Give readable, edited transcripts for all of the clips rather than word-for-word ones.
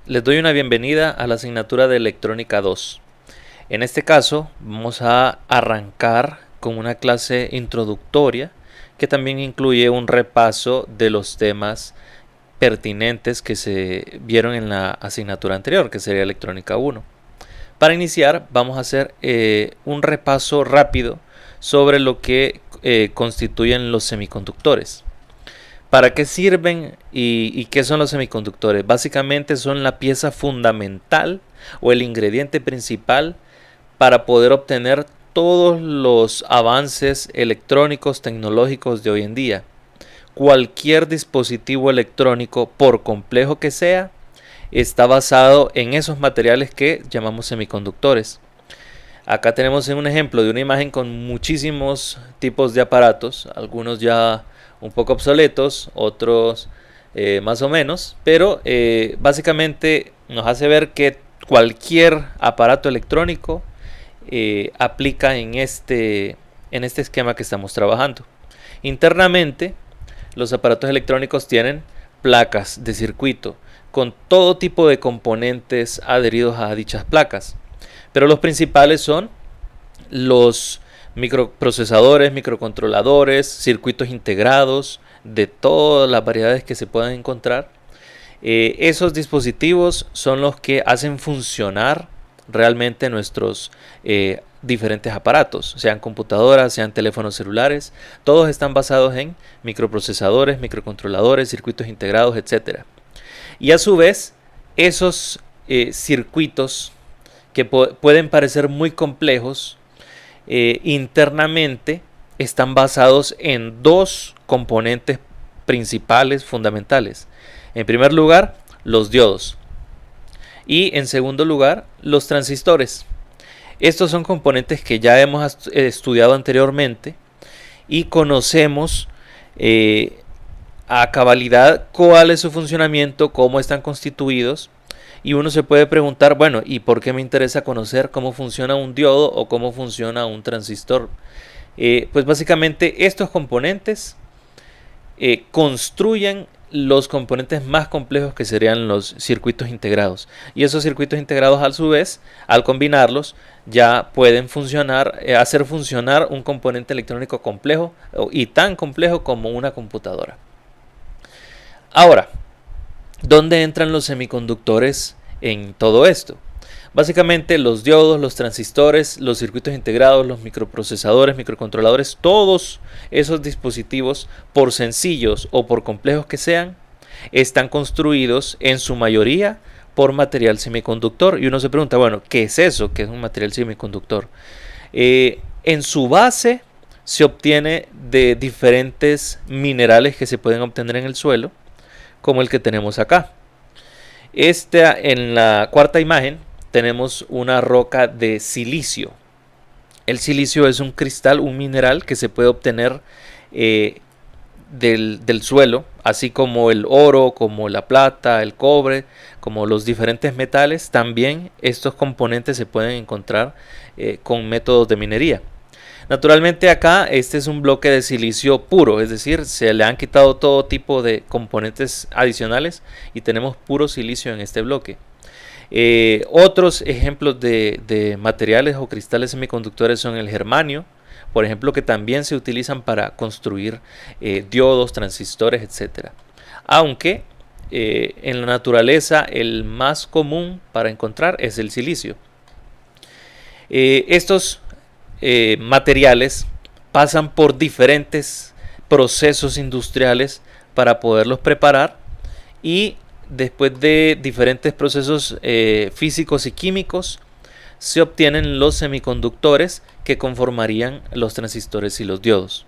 les doy una bienvenida a la asignatura de Electrónica 2. En este caso vamos a arrancar con una clase introductoria que también incluye un repaso de los temas pertinentes que se vieron en la asignatura anterior, que sería Electrónica 1. Para iniciar vamos a hacer un repaso rápido sobre lo que constituyen los semiconductores. ¿Para qué sirven y qué son los semiconductores? Básicamente son la pieza fundamental o el ingrediente principal para poder obtener todos los avances electrónicos tecnológicos de hoy en día. Cualquier dispositivo electrónico, por complejo que sea, está basado en esos materiales que llamamos semiconductores. Acá tenemos un ejemplo de una imagen con muchísimos tipos de aparatos, algunos ya un poco obsoletos, otros más o menos, pero básicamente nos hace ver que cualquier aparato electrónico aplica en este esquema que estamos trabajando. Internamente, los aparatos electrónicos tienen placas de circuito con todo tipo de componentes adheridos a dichas placas, pero los principales son los microprocesadores, microcontroladores, circuitos integrados de todas las variedades que se puedan encontrar. Esos dispositivos son los que hacen funcionar realmente nuestros diferentes aparatos, sean computadoras, sean teléfonos celulares. Todos están basados en microprocesadores, microcontroladores, circuitos integrados, etc. Y a su vez, esos circuitos que pueden parecer muy complejos, internamente están basados en dos componentes principales fundamentales. En primer lugar, los diodos, y en segundo lugar, los transistores. Estos son componentes que ya hemos estudiado anteriormente y conocemos a cabalidad cuál es su funcionamiento, cómo están constituidos. Y uno se puede preguntar, bueno, ¿y por qué me interesa conocer cómo funciona un diodo o cómo funciona un transistor? Pues básicamente estos componentes construyen los componentes más complejos, que serían los circuitos integrados. Y esos circuitos integrados, a su vez, al combinarlos, ya pueden funcionar, hacer funcionar un componente electrónico complejo y tan complejo como una computadora. Ahora, ¿dónde entran los semiconductores en todo esto? Básicamente los diodos, los transistores, los circuitos integrados, los microprocesadores, microcontroladores, todos esos dispositivos, por sencillos o por complejos que sean, están construidos en su mayoría por material semiconductor. Y uno se pregunta, bueno, ¿qué es eso? ¿Qué es un material semiconductor? En su base se obtiene de diferentes minerales que se pueden obtener en el suelo, como el que tenemos acá. En la cuarta imagen tenemos una roca de silicio. El silicio es un cristal, un mineral que se puede obtener del suelo, así como el oro, como la plata, el cobre, como los diferentes metales. También estos componentes se pueden encontrar con métodos de minería. Naturalmente acá este es un bloque de silicio puro, es decir, se le han quitado todo tipo de componentes adicionales y tenemos puro silicio en este bloque. Otros ejemplos de materiales o cristales semiconductores son el germanio, por ejemplo, que también se utilizan para construir diodos, transistores, etc. Aunque en la naturaleza el más común para encontrar es el silicio. Estos materiales pasan por diferentes procesos industriales para poderlos preparar, y después de diferentes procesos físicos y químicos se obtienen los semiconductores que conformarían los transistores y los diodos.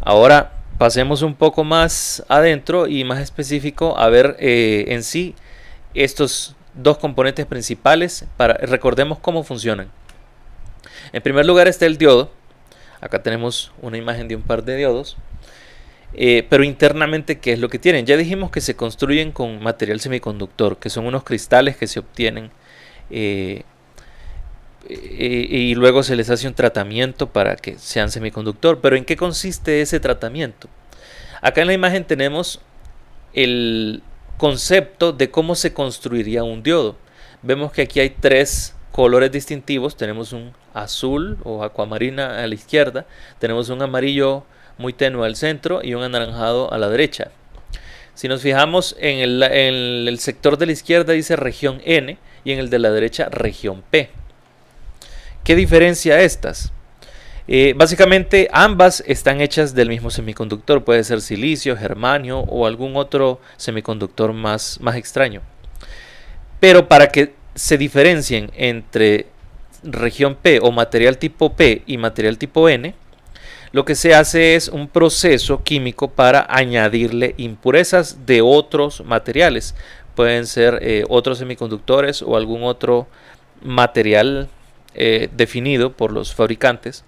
Ahora pasemos un poco más adentro y más específico a ver en sí estos dos componentes principales. Recordemos cómo funcionan. En primer lugar está el diodo. Acá tenemos una imagen de un par de diodos. Pero internamente, ¿qué es lo que tienen? Ya dijimos que se construyen con material semiconductor, que son unos cristales que se obtienen y luego se les hace un tratamiento para que sean semiconductor. Pero ¿en qué consiste ese tratamiento? Acá en la imagen tenemos el concepto de cómo se construiría un diodo. Vemos que aquí hay tres colores distintivos. Tenemos un azul o acuamarina a la izquierda, tenemos un amarillo muy tenue al centro y un anaranjado a la derecha. Si nos fijamos en el sector de la izquierda dice región N y en el de la derecha región P. ¿Qué diferencia estas? Básicamente ambas están hechas del mismo semiconductor, puede ser silicio, germanio o algún otro semiconductor más extraño. Pero para que se diferencien entre región P o material tipo P y material tipo N, lo que se hace es un proceso químico para añadirle impurezas de otros materiales. Pueden ser otros semiconductores o algún otro material definido por los fabricantes.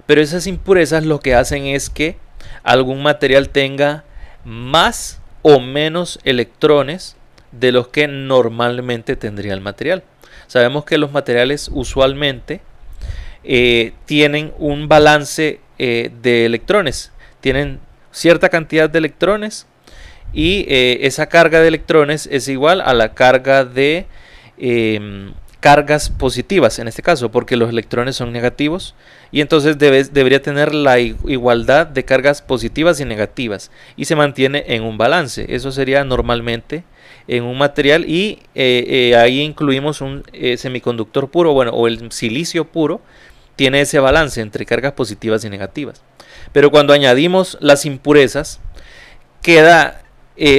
Pero esas impurezas lo que hacen es que algún material tenga más o menos electrones de los que normalmente tendría el material. Sabemos que los materiales usualmente tienen un balance de electrones, tienen cierta cantidad de electrones y esa carga de electrones es igual a la carga de cargas positivas en este caso, porque los electrones son negativos y entonces debería tener la igualdad de cargas positivas y negativas y se mantiene en un balance. Eso sería normalmente en un material y ahí incluimos un semiconductor puro, bueno, o el silicio puro tiene ese balance entre cargas positivas y negativas. Pero cuando añadimos las impurezas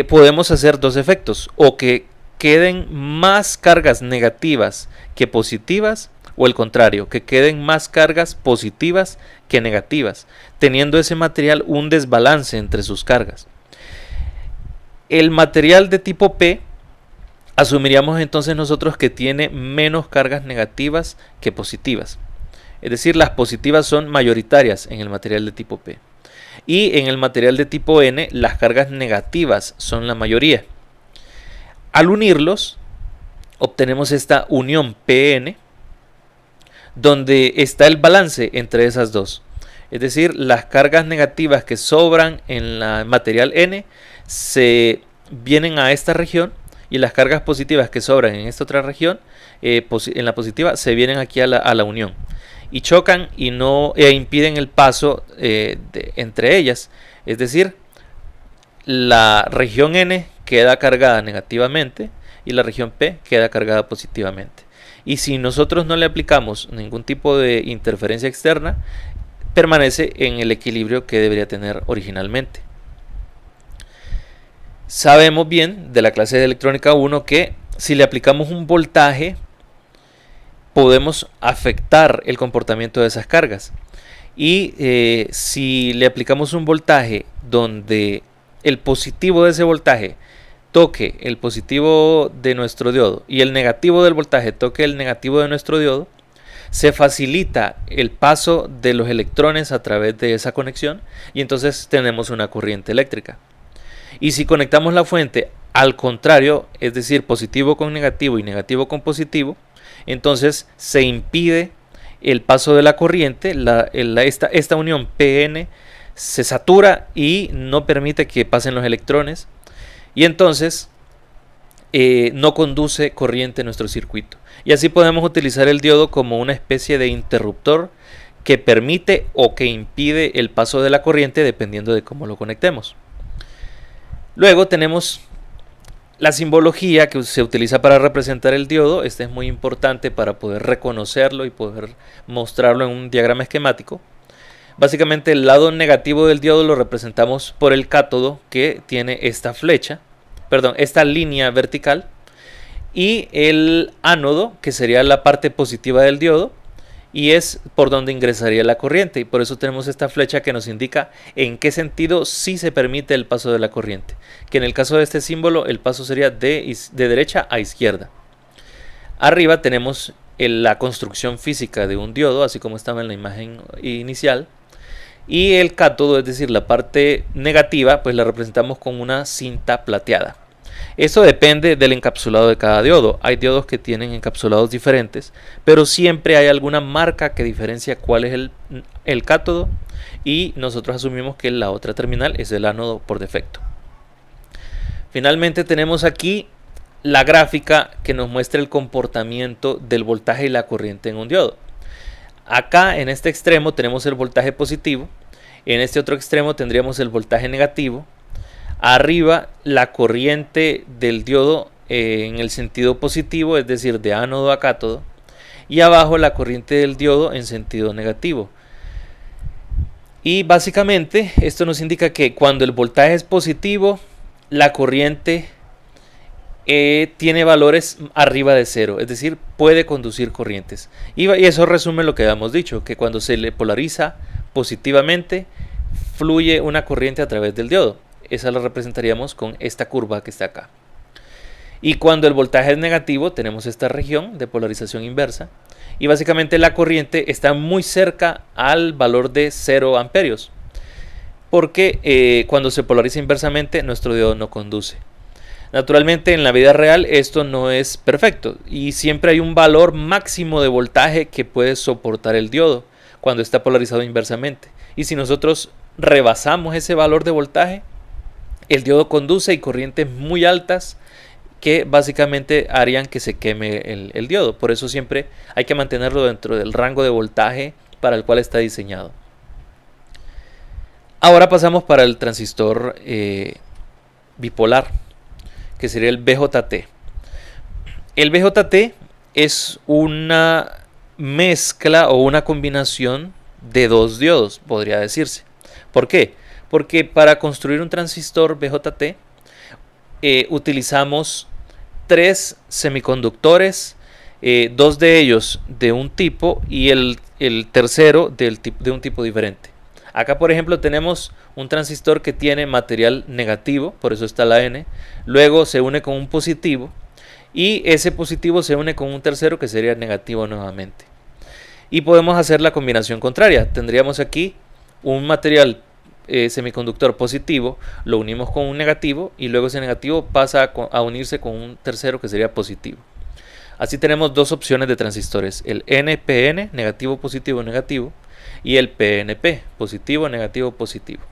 podemos hacer dos efectos, o que queden más cargas negativas que positivas, o el contrario, que queden más cargas positivas que negativas, teniendo ese material un desbalance entre sus cargas. El material de tipo P asumiríamos entonces nosotros que tiene menos cargas negativas que positivas. Es decir, las positivas son mayoritarias en el material de tipo P. Y en el material de tipo N, las cargas negativas son la mayoría. Al unirlos, obtenemos esta unión PN, donde está el balance entre esas dos. Es decir, las cargas negativas que sobran en el material N se vienen a esta región y las cargas positivas que sobran en esta otra región, en la positiva, se vienen aquí a la unión y chocan y impiden el paso entre ellas. Es decir, la región N queda cargada negativamente y la región P queda cargada positivamente. Y si nosotros no le aplicamos ningún tipo de interferencia externa, permanece en el equilibrio que debería tener originalmente. Sabemos bien de la clase de electrónica 1 que si le aplicamos un voltaje podemos afectar el comportamiento de esas cargas. Y si le aplicamos un voltaje donde el positivo de ese voltaje toque el positivo de nuestro diodo y el negativo del voltaje toque el negativo de nuestro diodo, se facilita el paso de los electrones a través de esa conexión y entonces tenemos una corriente eléctrica. Y si conectamos la fuente al contrario, es decir, positivo con negativo y negativo con positivo, entonces se impide el paso de la corriente, esta unión PN se satura y no permite que pasen los electrones y entonces no conduce corriente en nuestro circuito. Y así podemos utilizar el diodo como una especie de interruptor que permite o que impide el paso de la corriente dependiendo de cómo lo conectemos. Luego tenemos la simbología que se utiliza para representar el diodo. Este es muy importante para poder reconocerlo y poder mostrarlo en un diagrama esquemático. Básicamente el lado negativo del diodo lo representamos por el cátodo, que tiene esta esta línea vertical, y el ánodo, que sería la parte positiva del diodo, y es por donde ingresaría la corriente, y por eso tenemos esta flecha que nos indica en qué sentido sí se permite el paso de la corriente, que en el caso de este símbolo el paso sería de derecha a izquierda. Arriba tenemos la construcción física de un diodo, así como estaba en la imagen inicial, y el cátodo, es decir, la parte negativa, pues la representamos con una cinta plateada. Eso depende del encapsulado de cada diodo. Hay diodos que tienen encapsulados diferentes, pero siempre hay alguna marca que diferencia cuál es el cátodo, y nosotros asumimos que la otra terminal es el ánodo por defecto. Finalmente tenemos aquí la gráfica que nos muestra el comportamiento del voltaje y la corriente en un diodo. Acá en este extremo tenemos el voltaje positivo, en este otro extremo tendríamos el voltaje negativo, arriba la corriente del diodo en el sentido positivo, es decir, de ánodo a cátodo, y abajo la corriente del diodo en sentido negativo. Y básicamente esto nos indica que cuando el voltaje es positivo, la corriente tiene valores arriba de cero, es decir, puede conducir corrientes. Y eso resume lo que habíamos dicho, que cuando se le polariza positivamente, fluye una corriente a través del diodo. Esa la representaríamos con esta curva que está acá. Y cuando el voltaje es negativo, tenemos esta región de polarización inversa. Y básicamente la corriente está muy cerca al valor de 0 amperios. Porque cuando se polariza inversamente, nuestro diodo no conduce. Naturalmente en la vida real esto no es perfecto y siempre hay un valor máximo de voltaje que puede soportar el diodo cuando está polarizado inversamente. Y si nosotros rebasamos ese valor de voltaje, el diodo conduce y corrientes muy altas que básicamente harían que se queme el diodo. Por eso siempre hay que mantenerlo dentro del rango de voltaje para el cual está diseñado. Ahora pasamos para el transistor bipolar, que sería el BJT. El BJT es una mezcla o una combinación de dos diodos, podría decirse. ¿Por qué? Porque para construir un transistor BJT utilizamos 3 semiconductores, 2 de ellos de un tipo y el tercero de un tipo diferente. Acá por ejemplo tenemos un transistor que tiene material negativo, por eso está la N, luego se une con un positivo y ese positivo se une con un tercero que sería negativo nuevamente. Y podemos hacer la combinación contraria, tendríamos aquí un material semiconductor positivo, lo unimos con un negativo y luego ese negativo pasa a unirse con un tercero que sería positivo. Así tenemos dos opciones de transistores, el NPN, negativo, positivo, negativo, y el PNP, positivo, negativo, positivo.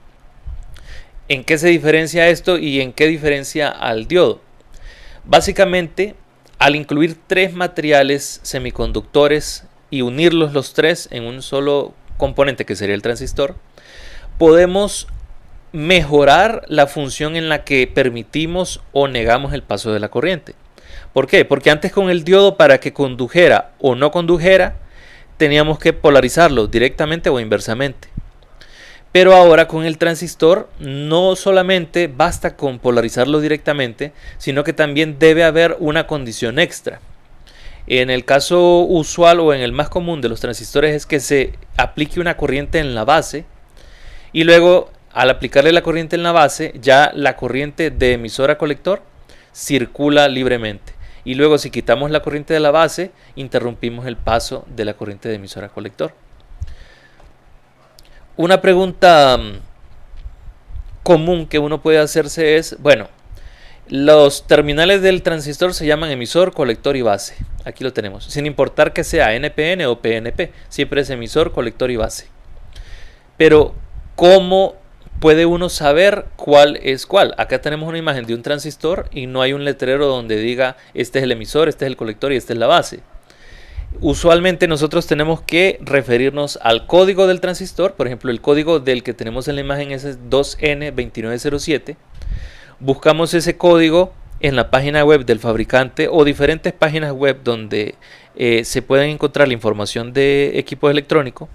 ¿En qué se diferencia esto y en qué diferencia al diodo? Básicamente, al incluir 3 materiales semiconductores y unirlos los 3 en un solo componente que sería el transistor, podemos mejorar la función en la que permitimos o negamos el paso de la corriente. ¿Por qué? Porque antes con el diodo, para que condujera o no condujera, teníamos que polarizarlo directamente o inversamente. Pero ahora con el transistor no solamente basta con polarizarlo directamente, sino que también debe haber una condición extra. En el caso usual o en el más común de los transistores es que se aplique una corriente en la base y luego al aplicarle la corriente en la base ya la corriente de emisor a colector circula libremente. Y luego si quitamos la corriente de la base, interrumpimos el paso de la corriente de emisor a colector. Una pregunta común que uno puede hacerse es, bueno, los terminales del transistor se llaman emisor, colector y base. Aquí lo tenemos, sin importar que sea NPN o PNP, siempre es emisor, colector y base. Pero, ¿cómo puede uno saber cuál es cuál? Acá tenemos una imagen de un transistor y no hay un letrero donde diga este es el emisor, este es el colector y esta es la base. Usualmente nosotros tenemos que referirnos al código del transistor. Por ejemplo, el código del que tenemos en la imagen es 2N2907. Buscamos ese código en la página web del fabricante o diferentes páginas web donde se pueden encontrar la información de equipos electrónicos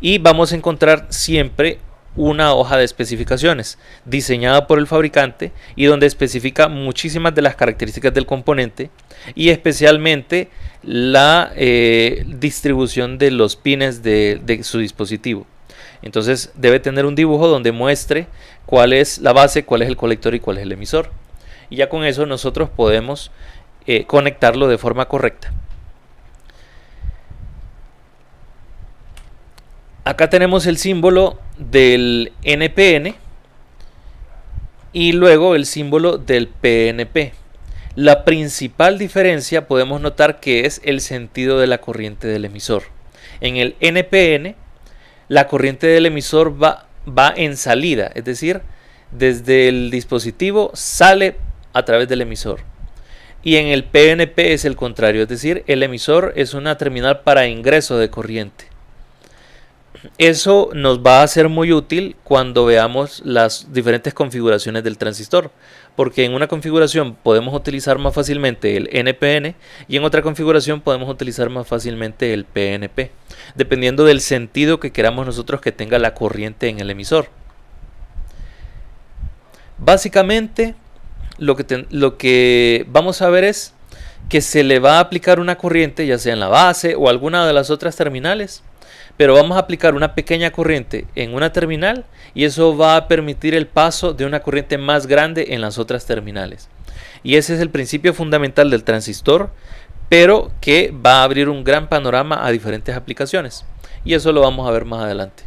y vamos a encontrar siempre una hoja de especificaciones diseñada por el fabricante y donde especifica muchísimas de las características del componente y especialmente la distribución de los pines de su dispositivo. Entonces debe tener un dibujo donde muestre cuál es la base, cuál es el colector y cuál es el emisor. Y ya con eso nosotros podemos conectarlo de forma correcta. Acá tenemos el símbolo del NPN y luego el símbolo del PNP. La principal diferencia podemos notar que es el sentido de la corriente del emisor. En el NPN la corriente del emisor va en salida, es decir, desde el dispositivo sale a través del emisor. Y en el PNP es el contrario, es decir, el emisor es una terminal para ingreso de corriente. Eso nos va a ser muy útil cuando veamos las diferentes configuraciones del transistor, porque en una configuración podemos utilizar más fácilmente el NPN y en otra configuración podemos utilizar más fácilmente el PNP, dependiendo del sentido que queramos nosotros que tenga la corriente en el emisor. Básicamente lo que vamos a ver es que se le va a aplicar una corriente, ya sea en la base o alguna de las otras terminales, pero vamos a aplicar una pequeña corriente en una terminal y eso va a permitir el paso de una corriente más grande en las otras terminales. Y ese es el principio fundamental del transistor, pero que va a abrir un gran panorama a diferentes aplicaciones. Y eso lo vamos a ver más adelante.